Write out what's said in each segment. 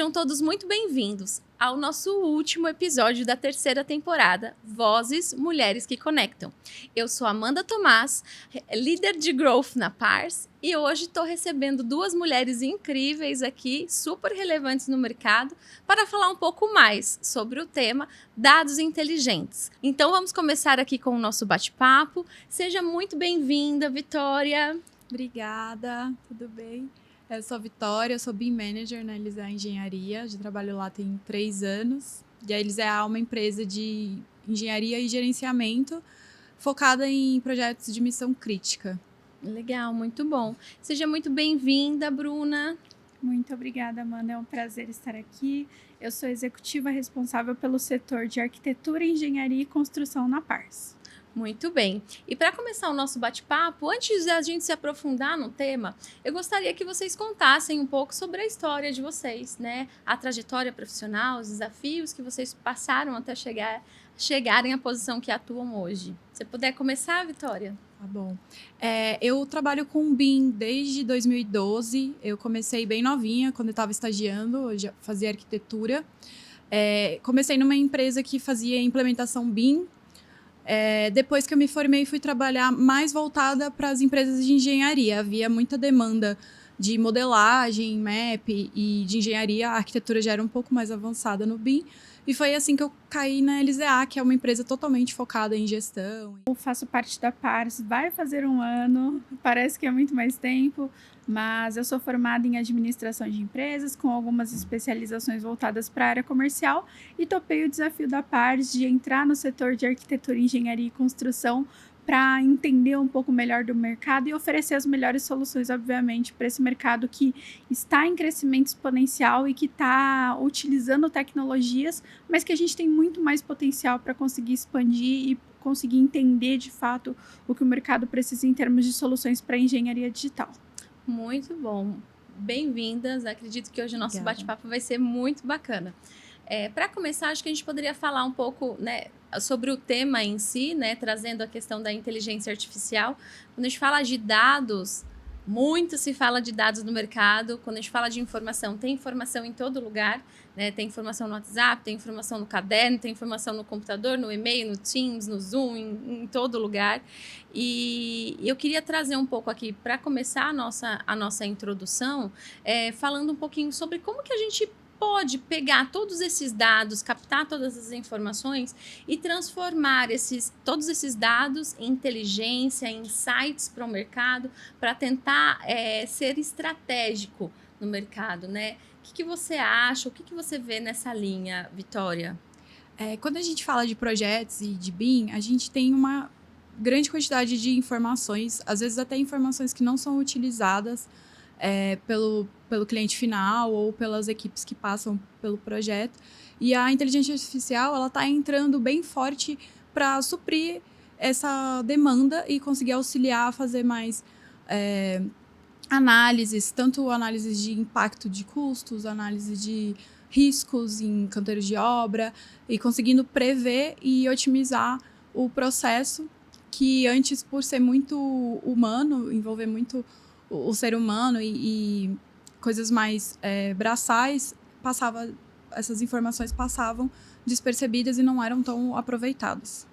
Sejam todos muito bem-vindos ao nosso último episódio da terceira temporada, Vozes Mulheres que Conectam. Eu sou Amanda Tomás, líder de Growth na Pars, e hoje estou recebendo duas mulheres incríveis aqui, super relevantes no mercado, para falar um pouco mais sobre o tema dados inteligentes. Então vamos começar aqui com o nosso bate-papo. Seja muito bem-vinda, Vitória. Obrigada, tudo bem? Eu sou a Vitória, eu sou BIM Manager na Elisea Engenharia, já trabalho lá tem 3 anos. E a Elisea é uma empresa de engenharia e gerenciamento focada em projetos de missão crítica. Legal, muito bom. Seja muito bem-vinda, Bruna. Muito obrigada, Amanda. É um prazer estar aqui. Eu sou executiva responsável pelo setor de arquitetura, engenharia e construção na Pars. Muito bem. E para começar o nosso bate-papo, antes de a gente se aprofundar no tema, eu gostaria que vocês contassem um pouco sobre a história de vocês, né? A trajetória profissional, os desafios que vocês passaram até chegarem à posição que atuam hoje. Se puder começar, Vitória. Tá bom. Eu trabalho com BIM desde 2012. Eu comecei bem novinha, quando eu estava estagiando, eu já fazia arquitetura. Comecei numa empresa que fazia implementação BIM. Depois que eu me formei, fui trabalhar mais voltada para as empresas de engenharia. Havia muita demanda de modelagem, map e de engenharia. A arquitetura já era um pouco mais avançada no BIM. E foi assim que eu caí na Elisea, que é uma empresa totalmente focada em gestão. Eu faço parte da Pars, vai fazer 1 ano, parece que é muito mais tempo, mas eu sou formada em administração de empresas, com algumas especializações voltadas para a área comercial, e topei o desafio da Pars de entrar no setor de arquitetura, engenharia e construção para entender um pouco melhor do mercado e oferecer as melhores soluções, obviamente, para esse mercado que está em crescimento exponencial e que está utilizando tecnologias, mas que a gente tem muito mais potencial para conseguir expandir e conseguir entender, de fato, o que o mercado precisa em termos de soluções para a engenharia digital. Muito bom. Bem-vindas. Acredito que hoje o nosso bate-papo vai ser muito bacana. Para começar, acho que a gente poderia falar um pouco, né, sobre o tema em si, né, trazendo a questão da inteligência artificial. Quando a gente fala de dados, muito se fala de dados no mercado. Quando a gente fala de informação, tem informação em todo lugar, né? Tem informação no WhatsApp, tem informação no caderno, tem informação no computador, no e-mail, no Teams, no Zoom, em todo lugar. E eu queria trazer um pouco aqui, para começar a nossa introdução, falando um pouquinho sobre como que a gente pode pegar todos esses dados, captar todas essas informações e transformar todos esses dados em inteligência, em insights para o mercado, para tentar ser estratégico no mercado, né? O que você acha? O que você vê nessa linha, Vitória? Quando a gente fala de projetos e de BIM, a gente tem uma grande quantidade de informações, às vezes até informações que não são utilizadas pelo cliente final ou pelas equipes que passam pelo projeto. E a inteligência artificial, ela está entrando bem forte para suprir essa demanda e conseguir auxiliar a fazer mais análises, tanto análises de impacto de custos, análise de riscos em canteiros de obra, e conseguindo prever e otimizar o processo que antes, por ser muito humano, envolver muito o ser humano e coisas mais braçais, essas informações passavam despercebidas e não eram tão aproveitadas.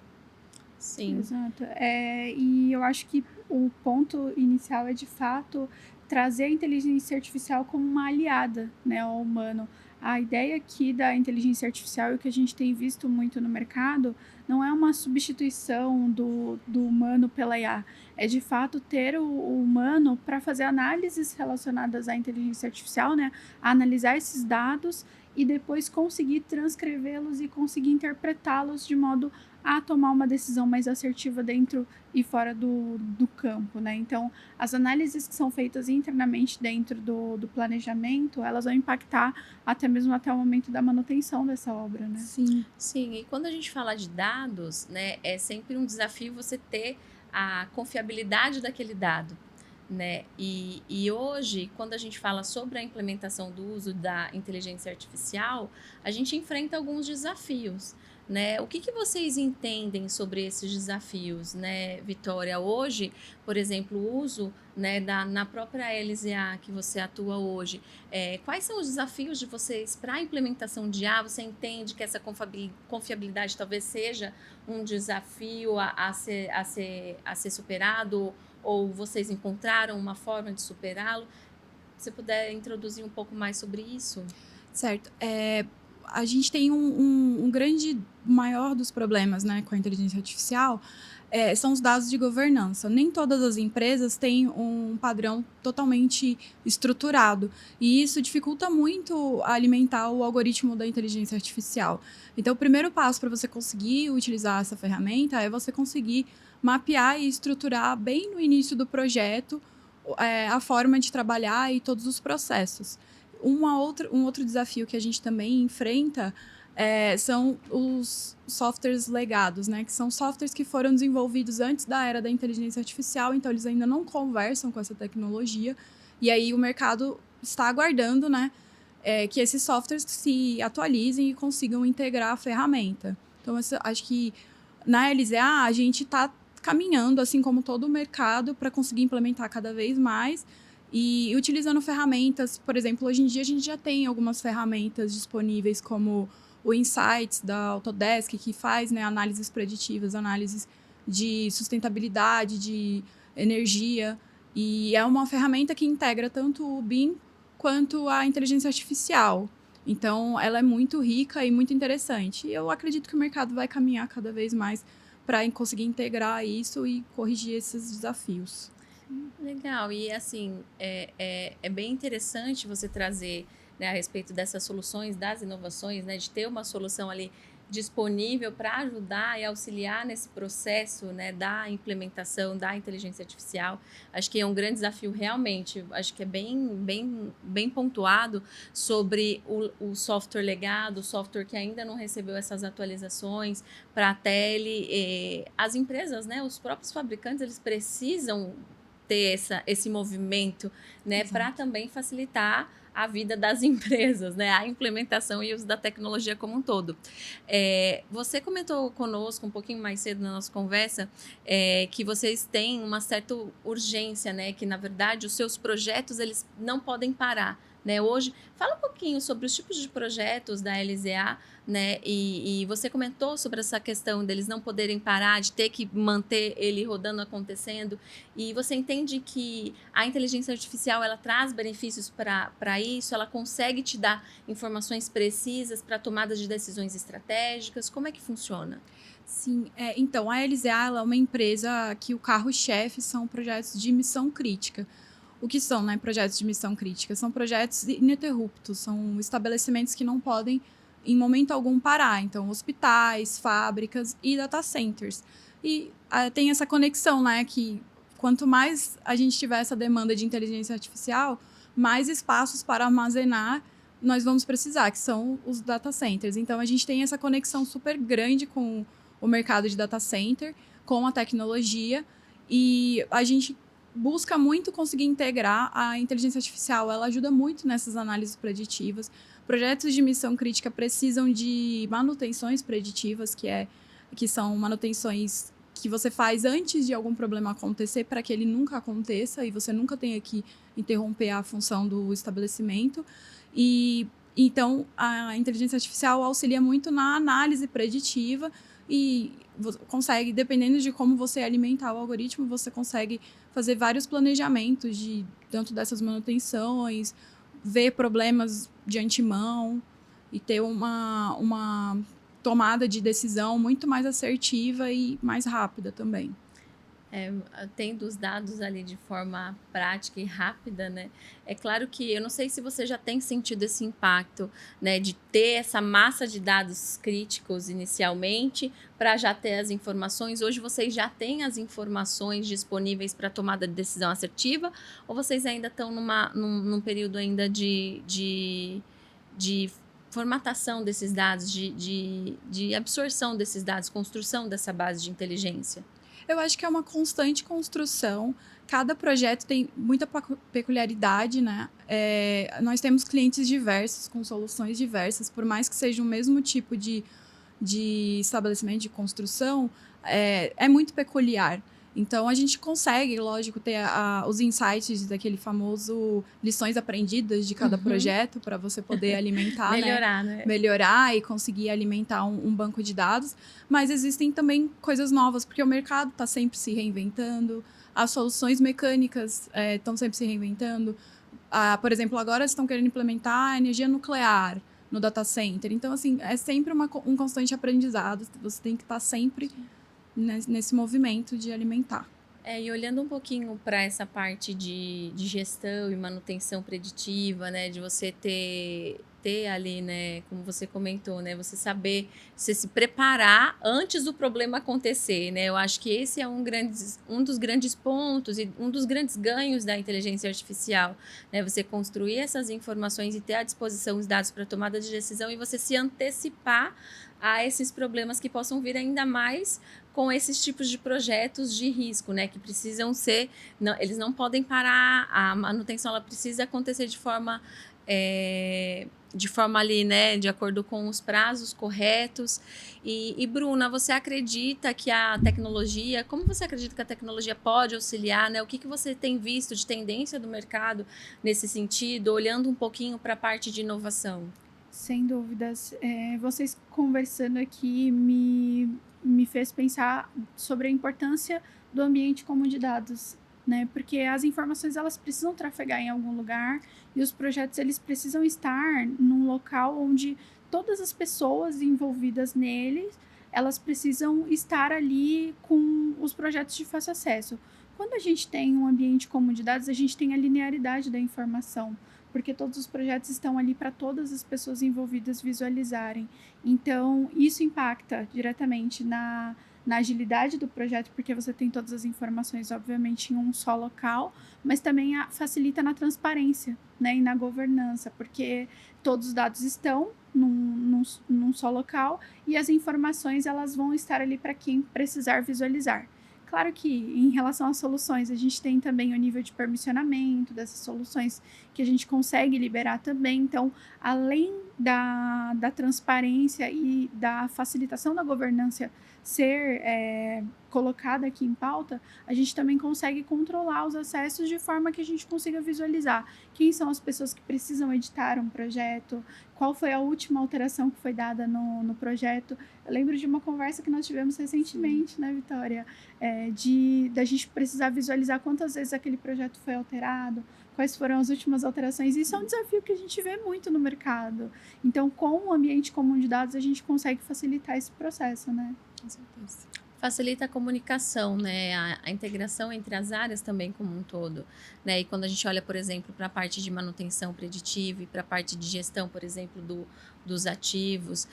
Sim. Exato. E eu acho que o ponto inicial é, de fato, trazer a inteligência artificial como uma aliada, né, ao humano. A ideia aqui da inteligência artificial, e o que a gente tem visto muito no mercado, não é uma substituição do humano pela IA. É, de fato, ter o humano para fazer análises relacionadas à inteligência artificial, né? Analisar esses dados e depois conseguir transcrevê-los e conseguir interpretá-los de modo a tomar uma decisão mais assertiva dentro e fora do campo, né? Então, as análises que são feitas internamente dentro do planejamento, elas vão impactar até o momento da manutenção dessa obra, né? Sim. Sim, e quando a gente fala de dados, né, é sempre um desafio você ter a confiabilidade daquele dado, né? E hoje, quando a gente fala sobre a implementação do uso da inteligência artificial, a gente enfrenta alguns desafios, né? O que vocês entendem sobre esses desafios, né, Vitória? Hoje, por exemplo, o uso, né, na própria LZA que você atua hoje, quais são os desafios de vocês para a implementação de IA? Você entende que essa confiabilidade talvez seja um desafio a ser superado, ou vocês encontraram uma forma de superá-lo? Se você puder introduzir um pouco mais sobre isso. Certo. A gente tem um grande, maior dos problemas, né, com a inteligência artificial, são os dados de governança. Nem todas as empresas têm um padrão totalmente estruturado. E isso dificulta muito alimentar o algoritmo da inteligência artificial. Então, o primeiro passo para você conseguir utilizar essa ferramenta é você conseguir mapear e estruturar bem no início do projeto a forma de trabalhar e todos os processos. Um outro desafio que a gente também enfrenta são os softwares legados, né? Que são softwares que foram desenvolvidos antes da era da inteligência artificial, então eles ainda não conversam com essa tecnologia. E aí o mercado está aguardando, né, que esses softwares se atualizem e consigam integrar a ferramenta. Então, acho que na LZA a gente está caminhando, assim como todo o mercado, para conseguir implementar cada vez mais. E utilizando ferramentas, por exemplo, hoje em dia a gente já tem algumas ferramentas disponíveis, como o Insights da Autodesk, que faz, né, análises preditivas, análises de sustentabilidade, de energia. E é uma ferramenta que integra tanto o BIM quanto a inteligência artificial. Então, ela é muito rica e muito interessante. E eu acredito que o mercado vai caminhar cada vez mais para conseguir integrar isso e corrigir esses desafios. Legal, e assim, é bem interessante você trazer, né, a respeito dessas soluções, das inovações, né, de ter uma solução ali disponível para ajudar e auxiliar nesse processo, né, da implementação da inteligência artificial. Acho que é um grande desafio realmente, acho que é bem pontuado sobre o software legado, o software que ainda não recebeu essas atualizações para a tele. As empresas, né, os próprios fabricantes, eles precisam ter esse movimento, né, para também facilitar a vida das empresas, né, a implementação e uso da tecnologia como um todo. Você comentou conosco um pouquinho mais cedo na nossa conversa que vocês têm uma certa urgência, né, que na verdade os seus projetos eles não podem parar, né? Hoje, fala um pouquinho sobre os tipos de projetos da LZA, né? E você comentou sobre essa questão deles não poderem parar, de ter que manter ele rodando, acontecendo. E você entende que a inteligência artificial ela traz benefícios para isso? Ela consegue te dar informações precisas para tomada de decisões estratégicas? Como é que funciona? Sim, então a LZA ela é uma empresa que o carro-chefe são projetos de missão crítica. O que são, né, projetos de missão crítica? São projetos ininterruptos, são estabelecimentos que não podem, em momento algum, parar. Então, hospitais, fábricas e data centers. E tem essa conexão, né, que quanto mais a gente tiver essa demanda de inteligência artificial, mais espaços para armazenar nós vamos precisar, que são os data centers. Então, a gente tem essa conexão super grande com o mercado de data center, com a tecnologia, e a gente busca muito conseguir integrar a inteligência artificial. Ela ajuda muito nessas análises preditivas. Projetos de missão crítica precisam de manutenções preditivas, que são manutenções que você faz antes de algum problema acontecer para que ele nunca aconteça e você nunca tenha que interromper a função do estabelecimento. E então, a inteligência artificial auxilia muito na análise preditiva e consegue, dependendo de como você alimentar o algoritmo, você consegue fazer vários planejamentos de tanto dessas manutenções, ver problemas de antemão e ter uma tomada de decisão muito mais assertiva e mais rápida também. Tendo os dados ali de forma prática e rápida, né? É claro que eu não sei se você já tem sentido esse impacto, né, de ter essa massa de dados críticos inicialmente para já ter as informações. Hoje vocês já têm as informações disponíveis para tomada de decisão assertiva, ou vocês ainda estão num período ainda de formatação desses dados, de absorção desses dados, construção dessa base de inteligência? Eu acho que é uma constante construção. Cada projeto tem muita peculiaridade, né? Nós temos clientes diversos, com soluções diversas, por mais que seja o mesmo tipo de de estabelecimento, de construção, é muito peculiar. Então, a gente consegue, lógico, ter os insights daquele famoso lições aprendidas de cada projeto para você poder alimentar, melhorar, né? Melhorar e conseguir alimentar um banco de dados. Mas existem também coisas novas, porque o mercado está sempre se reinventando, as soluções mecânicas estão sempre se reinventando. Por exemplo, agora estão querendo implementar a energia nuclear no data center. Então, assim, é sempre um constante aprendizado. Você tem que estar sempre nesse movimento de alimentar. E olhando um pouquinho para essa parte de gestão e manutenção preditiva, né, de você ter ali, né, como você comentou, né, você saber, você se preparar antes do problema acontecer, né, eu acho que esse é um dos grandes pontos e um dos grandes ganhos da inteligência artificial, né, você construir essas informações e ter à disposição os dados para tomada de decisão e você se antecipar a esses problemas que possam vir ainda mais com esses tipos de projetos de risco, né, que precisam ser, eles não podem parar, a manutenção ela precisa acontecer de forma ali, né, de acordo com os prazos corretos. E Bruna, você acredita que a tecnologia, como você acredita que a tecnologia pode auxiliar, né? O que você tem visto de tendência do mercado nesse sentido, olhando um pouquinho para a parte de inovação? Sem dúvidas. Vocês conversando aqui me fez pensar sobre a importância do ambiente comum de dados, né? Porque as informações elas precisam trafegar em algum lugar e os projetos eles precisam estar num local onde todas as pessoas envolvidas neles elas precisam estar ali com os projetos de fácil acesso. Quando a gente tem um ambiente comum de dados, a gente tem a linearidade da informação, porque todos os projetos estão ali para todas as pessoas envolvidas visualizarem. Então, isso impacta diretamente na agilidade do projeto, porque você tem todas as informações, obviamente, em um só local, mas também facilita na transparência, né, e na governança, porque todos os dados estão num só local e as informações elas vão estar ali para quem precisar visualizar. Claro que, em relação às soluções, a gente tem também o nível de permissionamento dessas soluções que a gente consegue liberar também. Então, além da transparência e da facilitação da governança ser colocada aqui em pauta, a gente também consegue controlar os acessos de forma que a gente consiga visualizar quem são as pessoas que precisam editar um projeto, qual foi a última alteração que foi dada no projeto. Eu lembro de uma conversa que nós tivemos recentemente, né, Vitória? Da gente precisar visualizar quantas vezes aquele projeto foi alterado, quais foram as últimas alterações. Isso é um desafio que a gente vê muito no mercado. Então, com o ambiente comum de dados, a gente consegue facilitar esse processo, né? Com certeza. Facilita a comunicação, né? A integração entre as áreas também como um todo, né? E quando a gente olha, por exemplo, para a parte de manutenção preditiva e para a parte de gestão, por exemplo, dos ativos,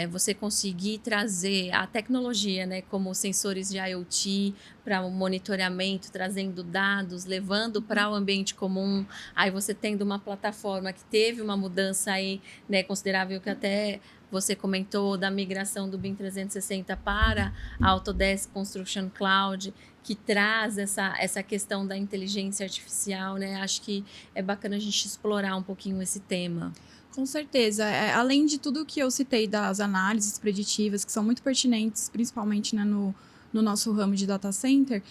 você conseguir trazer a tecnologia, né? Como sensores de IoT para o monitoramento, trazendo dados, levando para o ambiente comum, aí você tendo uma plataforma que teve uma mudança aí, né, considerável, que até você comentou da migração do BIM 360 para a Autodesk Construction Cloud, que traz essa questão da inteligência artificial, né? Acho que é bacana a gente explorar um pouquinho esse tema. Com certeza. Além de tudo que eu citei das análises preditivas, que são muito pertinentes, principalmente, né, no nosso ramo de data center,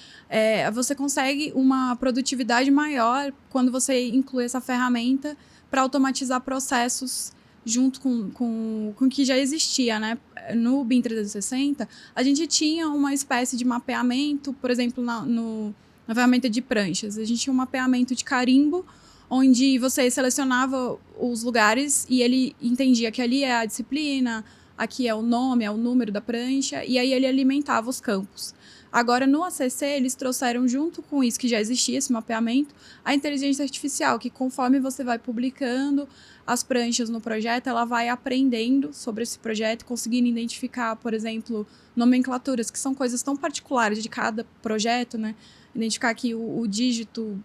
você consegue uma produtividade maior quando você inclui essa ferramenta para automatizar processos junto com o que já existia, né? No BIM 360, a gente tinha uma espécie de mapeamento, por exemplo, na ferramenta de pranchas. A gente tinha um mapeamento de carimbo, onde você selecionava os lugares e ele entendia que ali é a disciplina, aqui é o nome, é o número da prancha, e aí ele alimentava os campos. Agora, no ACC, eles trouxeram junto com isso, que já existia esse mapeamento, a inteligência artificial, que conforme você vai publicando as pranchas no projeto, ela vai aprendendo sobre esse projeto, conseguindo identificar, por exemplo, nomenclaturas, que são coisas tão particulares de cada projeto, né? Identificar que o dígito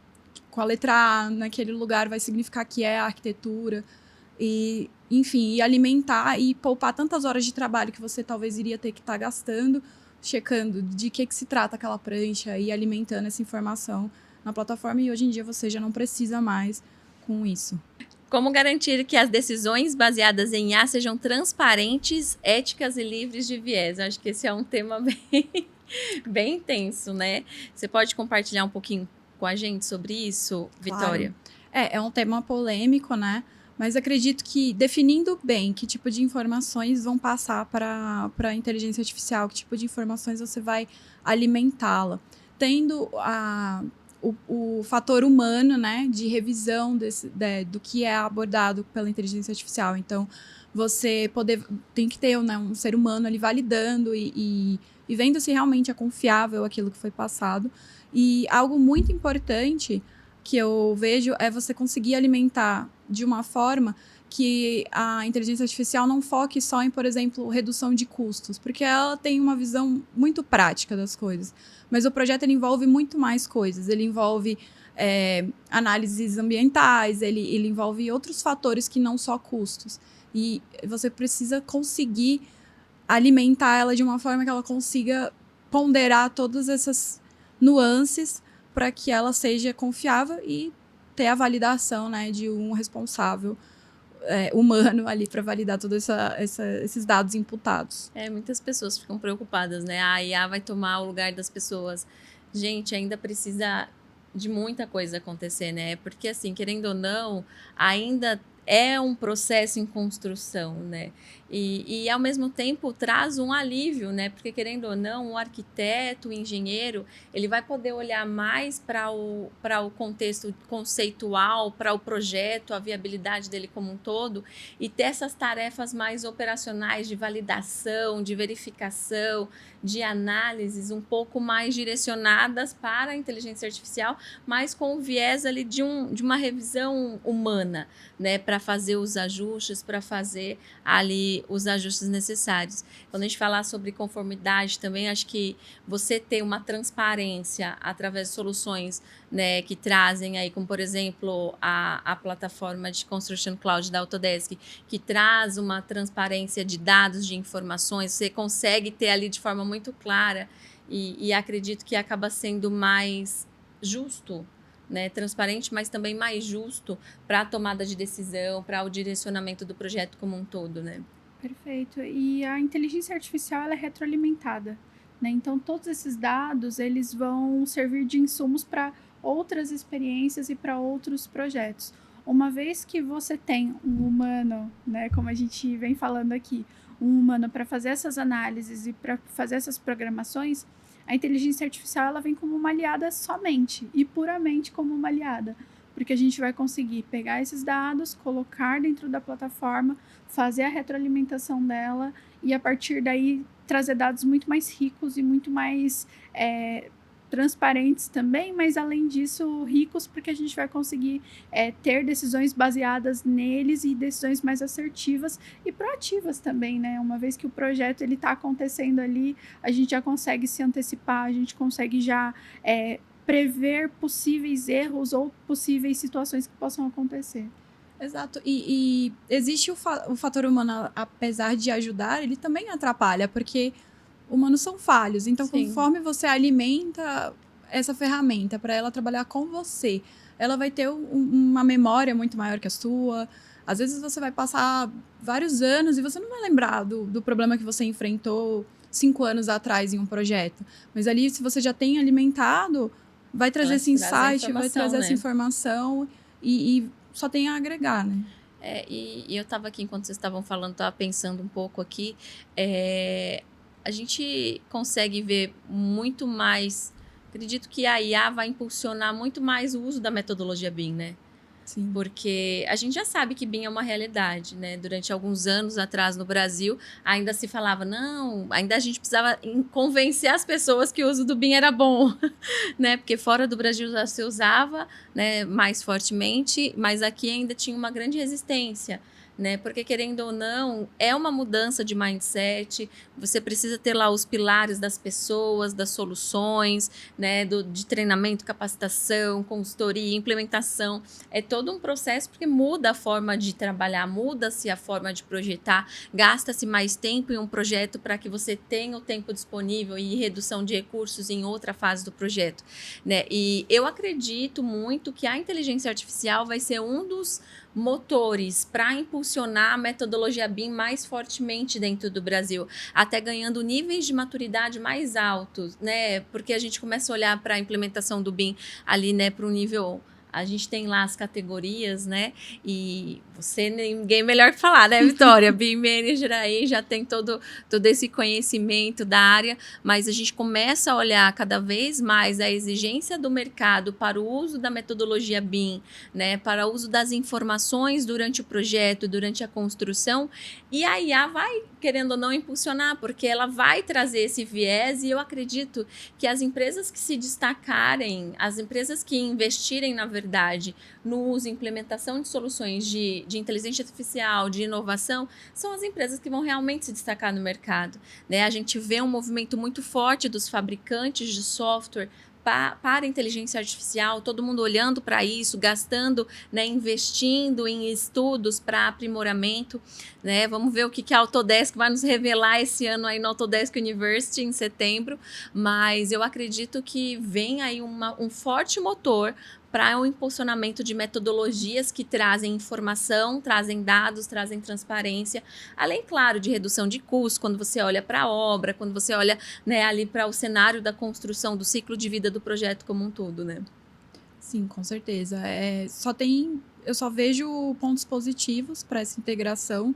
com a letra A naquele lugar vai significar que é a arquitetura. E, enfim, e alimentar e poupar tantas horas de trabalho que você talvez iria ter que estar gastando, checando de que se trata aquela prancha e alimentando essa informação na plataforma. E hoje em dia você já não precisa mais com isso. Como garantir que as decisões baseadas em IA sejam transparentes, éticas e livres de viés? Eu acho que esse é um tema bem intenso, né? Você pode compartilhar um pouquinho com a gente sobre isso, Vitória? Claro. É um tema polêmico, né? Mas acredito que definindo bem que tipo de informações vão passar para a inteligência artificial, que tipo de informações você vai alimentá-la. Tendo o fator humano, né, de revisão do que é abordado pela inteligência artificial. Então, você tem que ter, né, um ser humano ali validando e vendo se realmente é confiável aquilo que foi passado. E algo muito importante que eu vejo é você conseguir alimentar de uma forma que a inteligência artificial não foque só em, por exemplo, redução de custos, porque ela tem uma visão muito prática das coisas. Mas o projeto ele envolve muito mais coisas. Ele envolve análises ambientais, ele envolve outros fatores que não só custos. E você precisa conseguir alimentar ela de uma forma que ela consiga ponderar todas essas nuances para que ela seja confiável e ter a validação, né, de um responsável humano ali para validar todos esses dados imputados. Muitas pessoas ficam preocupadas, né? A IA vai tomar o lugar das pessoas. Gente, ainda precisa de muita coisa acontecer, né? Porque, assim, querendo ou não, ainda é um processo em construção, né? E ao mesmo tempo, traz um alívio, né? Porque, querendo ou não, o arquiteto, o engenheiro, ele vai poder olhar mais para o contexto conceitual, para o projeto, a viabilidade dele como um todo, e ter essas tarefas mais operacionais de validação, de verificação, de análises um pouco mais direcionadas para a inteligência artificial, mas com o viés ali de uma revisão humana, né? Para fazer os ajustes, para fazer ali os ajustes necessários. Quando a gente falar sobre conformidade também, acho que você ter uma transparência através de soluções, né, que trazem aí, como por exemplo, a plataforma de Construction Cloud da Autodesk, que traz uma transparência de dados, de informações, você consegue ter ali de forma muito clara e acredito que acaba sendo mais justo, né, transparente, mas também mais justo para a tomada de decisão, para o direcionamento do projeto como um todo, né? Perfeito. E a inteligência artificial ela é retroalimentada, né? Então, todos esses dados eles vão servir de insumos para outras experiências e para outros projetos. Uma vez que você tem um humano, né, como a gente vem falando aqui, um humano para fazer essas análises e para fazer essas programações, a inteligência artificial ela vem como uma aliada somente e puramente como uma aliada, porque a gente vai conseguir pegar esses dados, colocar dentro da plataforma, fazer a retroalimentação dela e a partir daí trazer dados muito mais ricos e muito mais transparentes também, mas além disso ricos, porque a gente vai conseguir ter decisões baseadas neles e decisões mais assertivas e proativas também, né? Uma vez que o projeto ele está acontecendo ali, a gente já consegue se antecipar, a gente consegue já prever possíveis erros ou possíveis situações que possam acontecer. Exato. E existe o fator humano, apesar de ajudar, ele também atrapalha, porque humanos são falhos. Então, Sim. Conforme você alimenta essa ferramenta para ela trabalhar com você, ela vai ter uma memória muito maior que a sua. Às vezes você vai passar vários anos e você não vai lembrar do problema que você enfrentou 5 anos atrás em um projeto. Mas ali, se você já tem alimentado, vai trazer esse insight, vai trazer essa informação e só tem a agregar, né? E eu estava aqui, enquanto vocês estavam falando, estava pensando um pouco aqui, a gente consegue ver muito mais, acredito que a IA vai impulsionar muito mais o uso da metodologia BIM, né? Sim. Porque a gente já sabe que BIM é uma realidade, né? Durante alguns anos atrás no Brasil, ainda se falava, não, ainda a gente precisava convencer as pessoas que o uso do BIM era bom, né? Porque fora do Brasil já se usava, né, mais fortemente, mas aqui ainda tinha uma grande resistência, né? Porque, querendo ou não, é uma mudança de mindset, você precisa ter lá os pilares das pessoas, das soluções, né? De treinamento, capacitação, consultoria, implementação. É todo um processo porque muda a forma de trabalhar, muda-se a forma de projetar, gasta-se mais tempo em um projeto para que você tenha o tempo disponível e redução de recursos em outra fase do projeto, né? E eu acredito muito que a inteligência artificial vai ser um dos motores para impulsionar a metodologia BIM mais fortemente dentro do Brasil, até ganhando níveis de maturidade mais altos, né? Porque a gente começa a olhar para a implementação do BIM ali, né, para um nível. A gente tem lá as categorias, né? E ninguém melhor que falar, né, Vitória? BIM Manager aí já tem todo esse conhecimento da área, mas a gente começa a olhar cada vez mais a exigência do mercado para o uso da metodologia BIM, né? Para o uso das informações durante o projeto, durante a construção. E a IA vai, querendo ou não, impulsionar, porque ela vai trazer esse viés, e eu acredito que as empresas que se destacarem, as empresas que investirem, na verdade, no uso e implementação de soluções de inteligência artificial, de inovação, são as empresas que vão realmente se destacar no mercado, né? A gente vê um movimento muito forte dos fabricantes de software para a inteligência artificial, todo mundo olhando para isso, gastando, né, investindo em estudos para aprimoramento, né? Vamos ver o que a Autodesk vai nos revelar esse ano aí no Autodesk University em setembro, mas eu acredito que vem aí um forte motor para o impulsionamento de metodologias que trazem informação, trazem dados, trazem transparência, além, claro, de redução de custos, quando você olha para a obra, quando você olha, né, ali para o cenário da construção, do ciclo de vida do projeto como um todo, né? Sim, com certeza. Eu só vejo pontos positivos para essa integração.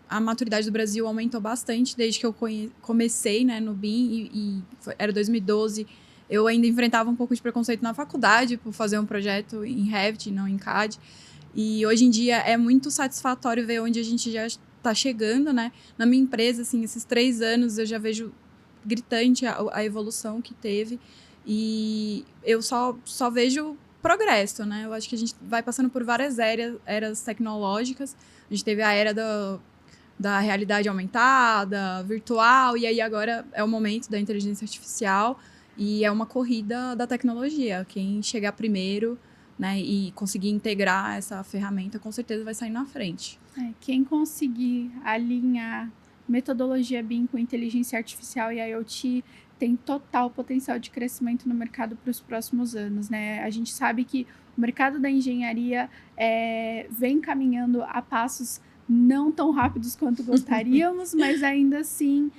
A maturidade do Brasil aumentou bastante desde que eu comecei, né, no BIM, era 2012. Eu ainda enfrentava um pouco de preconceito na faculdade por fazer um projeto em Revit, não em CAD. E hoje em dia é muito satisfatório ver onde a gente já está chegando, né? Na minha empresa, assim, esses 3 anos eu já vejo gritante a evolução que teve. E eu só vejo progresso, né? Eu acho que a gente vai passando por várias eras tecnológicas. A gente teve a era da realidade aumentada, virtual, e aí agora é o momento da inteligência artificial. E é uma corrida da tecnologia. Quem chegar primeiro, né, e conseguir integrar essa ferramenta, com certeza vai sair na frente. Quem conseguir alinhar metodologia BIM com inteligência artificial e IoT tem total potencial de crescimento no mercado para os próximos anos, né? A gente sabe que o mercado da engenharia vem caminhando a passos não tão rápidos quanto gostaríamos, mas ainda assim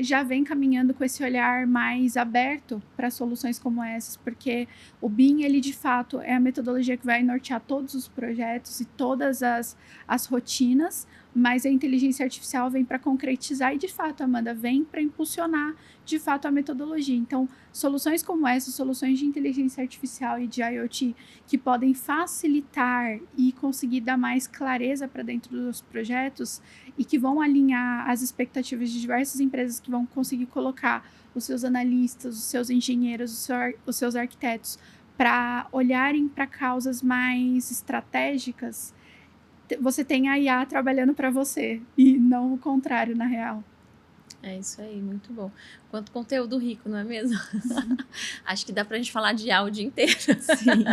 já vem caminhando com esse olhar mais aberto para soluções como essas, porque o BIM, ele de fato é a metodologia que vai nortear todos os projetos e todas as rotinas, mas a inteligência artificial vem para concretizar e, de fato, Amanda, vem para impulsionar, de fato, a metodologia. Então, soluções como essas, soluções de inteligência artificial e de IoT, que podem facilitar e conseguir dar mais clareza para dentro dos projetos e que vão alinhar as expectativas de diversas empresas que vão conseguir colocar os seus analistas, os seus engenheiros, os seus arquitetos para olharem para causas mais estratégicas. Você tem a IA trabalhando para você e não o contrário, na real. É isso aí, muito bom. Quanto conteúdo rico, não é mesmo? Acho que dá pra gente falar de IA o dia inteiro. Sim.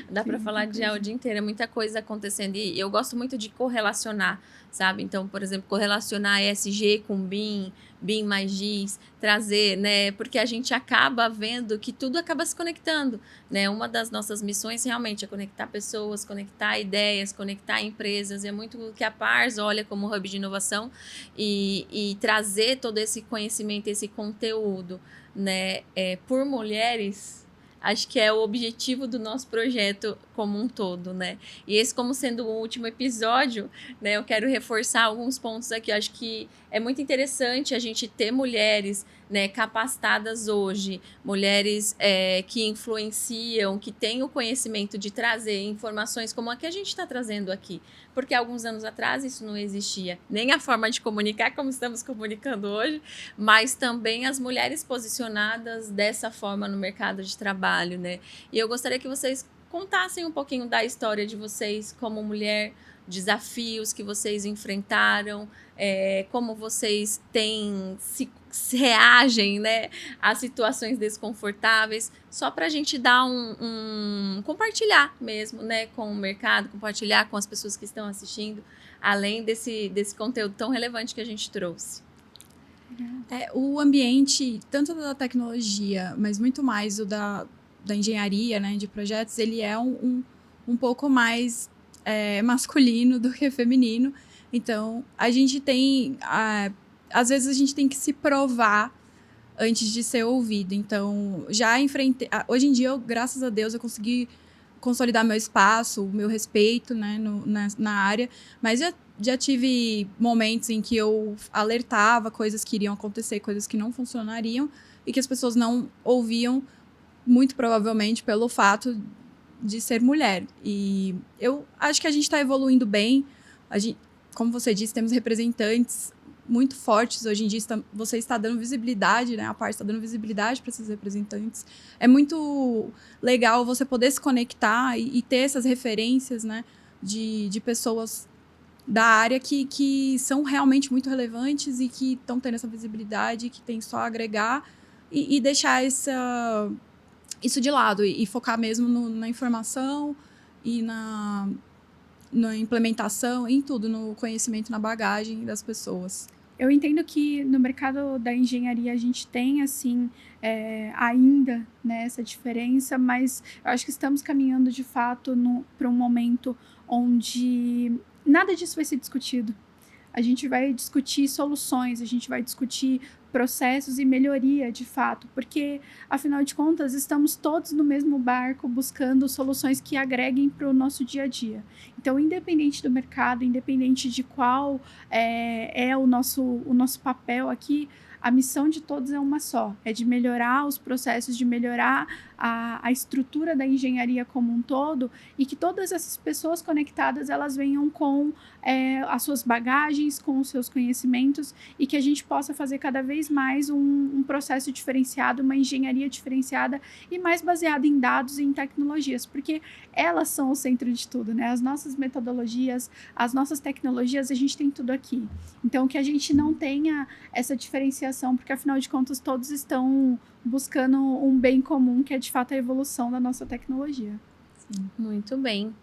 Dá pra falar de IA o dia inteiro, é muita coisa acontecendo. E eu gosto muito de correlacionar, sabe? Então, por exemplo, correlacionar ESG com BIM, BIM mais GIS, trazer, né? Porque a gente acaba vendo que tudo acaba se conectando, né? Uma das nossas missões realmente é conectar pessoas, conectar ideias, conectar empresas. É muito o que a Pars olha como hub de inovação e trazer todo esse conhecimento, esse conteúdo, né? Por mulheres. Acho que é o objetivo do nosso projeto como um todo, né? E esse, como sendo o último episódio, né, eu quero reforçar alguns pontos aqui. Eu acho que é muito interessante a gente ter mulheres, né, capacitadas hoje, mulheres que influenciam, que têm o conhecimento de trazer informações como a que a gente está trazendo aqui. Porque alguns anos atrás isso não existia. Nem a forma de comunicar como estamos comunicando hoje, mas também as mulheres posicionadas dessa forma no mercado de trabalho, né? E eu gostaria que vocês contassem um pouquinho da história de vocês como mulher, desafios que vocês enfrentaram, como vocês se reagem, né, a situações desconfortáveis, só para a gente dar compartilhar mesmo, né, com o mercado, compartilhar com as pessoas que estão assistindo, além desse conteúdo tão relevante que a gente trouxe. O ambiente, tanto da tecnologia, mas muito mais o da engenharia, né, de projetos, ele é um pouco mais masculino do que feminino. Então, a gente tem... às vezes, a gente tem que se provar antes de ser ouvido. Então, já enfrentei... Hoje em dia, graças a Deus, eu consegui consolidar meu espaço, o meu respeito, né, na área. Mas já tive momentos em que eu alertava coisas que iriam acontecer, coisas que não funcionariam, e que as pessoas não ouviam, muito provavelmente pelo fato de ser mulher. E eu acho que a gente está evoluindo bem. Como você disse, temos representantes muito fortes. Hoje em dia, você está dando visibilidade, né? A parte está dando visibilidade para esses representantes. É muito legal você poder se conectar e ter essas referências, né? De pessoas da área que são realmente muito relevantes e que estão tendo essa visibilidade, que tem só a agregar e deixar isso de lado e focar mesmo na informação e na implementação, em tudo, no conhecimento, na bagagem das pessoas. Eu entendo que no mercado da engenharia a gente tem, assim, ainda, né, essa diferença, mas eu acho que estamos caminhando, de fato, para um momento onde nada disso vai ser discutido. A gente vai discutir soluções, a gente vai discutir processos e melhoria, de fato, porque, afinal de contas, estamos todos no mesmo barco buscando soluções que agreguem para o nosso dia a dia. Então, independente do mercado, independente de qual é o nosso papel aqui, a missão de todos é uma só, é de melhorar os processos, de melhorar a estrutura da engenharia como um todo, e que todas essas pessoas conectadas, elas venham com as suas bagagens, com os seus conhecimentos, e que a gente possa fazer cada vez mais um processo diferenciado, uma engenharia diferenciada e mais baseada em dados e em tecnologias, porque elas são o centro de tudo, né? As nossas metodologias, as nossas tecnologias, a gente tem tudo aqui. Então, que a gente não tenha essa diferenciação, porque afinal de contas todos estão buscando um bem comum, que é de fato a evolução da nossa tecnologia. Sim. Muito bem.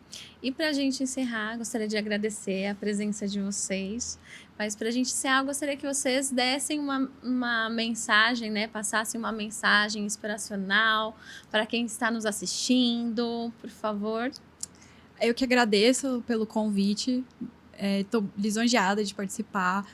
E para a gente encerrar, gostaria de agradecer a presença de vocês. Mas para a gente encerrar, gostaria que vocês dessem uma mensagem, né? Passassem uma mensagem inspiracional para quem está nos assistindo, por favor. Eu que agradeço pelo convite. Estou lisonjeada de participar.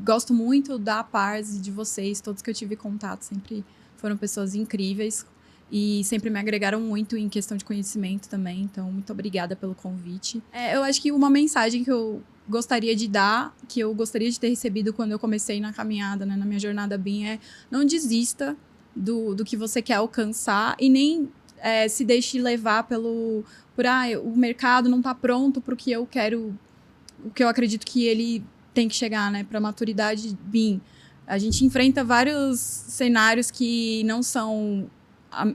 Gosto muito da Pars e de vocês. Todos que eu tive contato sempre foram pessoas incríveis e sempre me agregaram muito em questão de conhecimento também. Então, muito obrigada pelo convite. Eu acho que uma mensagem que eu gostaria de dar, que eu gostaria de ter recebido quando eu comecei na caminhada, né, na minha jornada BIM, não desista do que você quer alcançar e nem se deixe levar por o mercado não está pronto para o que eu quero, o que eu acredito que ele tem que chegar, né, para a maturidade BIM. A gente enfrenta vários cenários que não são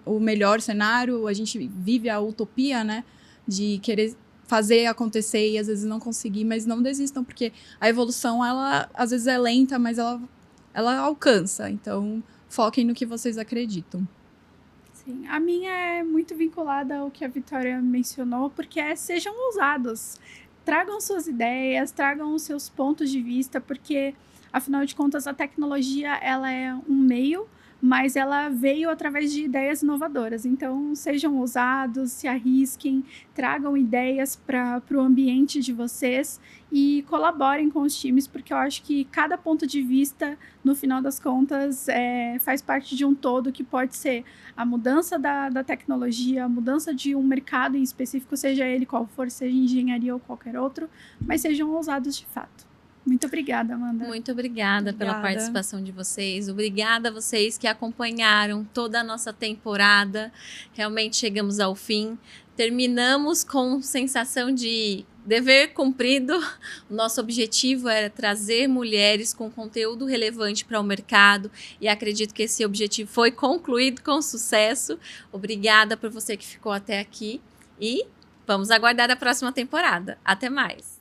o melhor cenário, a gente vive a utopia, né, de querer fazer acontecer e às vezes não conseguir, mas não desistam, porque a evolução, ela às vezes é lenta, mas ela alcança. Então, foquem no que vocês acreditam. Sim, a minha é muito vinculada ao que a Vitória mencionou, porque sejam ousados. Tragam suas ideias, tragam os seus pontos de vista, porque, afinal de contas, a tecnologia ela é um meio, mas ela veio através de ideias inovadoras. Então, sejam ousados, se arrisquem, tragam ideias para o ambiente de vocês e colaborem com os times, porque eu acho que cada ponto de vista, no final das contas, faz parte de um todo que pode ser a mudança da tecnologia, a mudança de um mercado em específico, seja ele qual for, seja engenharia ou qualquer outro, mas sejam ousados de fato. Muito obrigada, Amanda. Muito obrigada pela participação de vocês. Obrigada a vocês que acompanharam toda a nossa temporada. Realmente chegamos ao fim. Terminamos com sensação de dever cumprido. O nosso objetivo era trazer mulheres com conteúdo relevante para o mercado e acredito que esse objetivo foi concluído com sucesso. Obrigada por você que ficou até aqui e vamos aguardar a próxima temporada. Até mais!